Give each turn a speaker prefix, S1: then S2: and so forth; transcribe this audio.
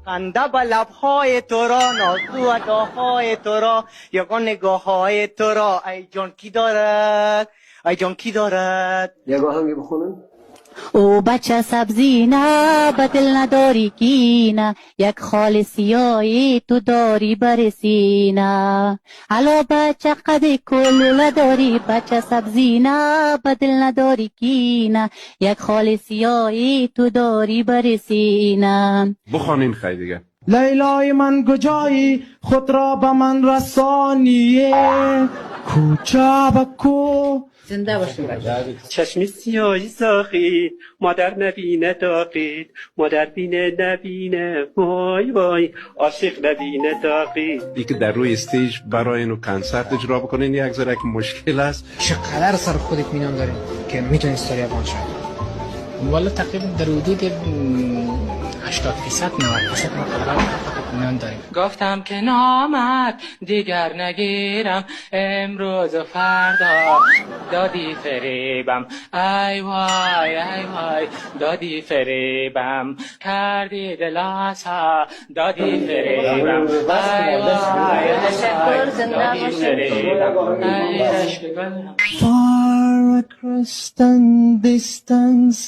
S1: خنده به لبهای تو را، نازو اداهای تو را، یگان نگاه های تو را، ای جان کی دارد، ای جان کی دارد.
S2: یک آهنگ بخونم.
S3: او بچه سبزی نه به دل نداری کینه، یک خال سیاهی تو داری بر سینه. حالا بچه قد کلوله داری، بچه سبزی نه به دل نداری کینه، یک خال سیاهی تو داری بر سینه.
S4: بخوانین خیلی دیگه.
S5: لیلای من کجایی خود را به من رسانیه، کوچه به کو.
S6: زنده باشیم بچه.
S7: چشم سیاهی ساخید مادر نبینه داغید، مادر بینه نبینه وای وای، عاشق نبینه داغید.
S4: ای که در روی استیج برای اینو کنسرت اجرا بکنین یک ذره که مشکل است.
S6: چقدر سر خود اطمینان داریم که میتونی استوری افغان شد؟ والا تقریبا در حدود 80% 90% ما اطمینان داریم.
S8: گفتم که نامت دیگر نگیرم، امروز و فردا دادی فریبم، ای وای ای وای دادی فریبم، کردی دلاسا دادی فریبم، ای وای دادی فریبم، ای عشق گلم.
S5: Far across the distance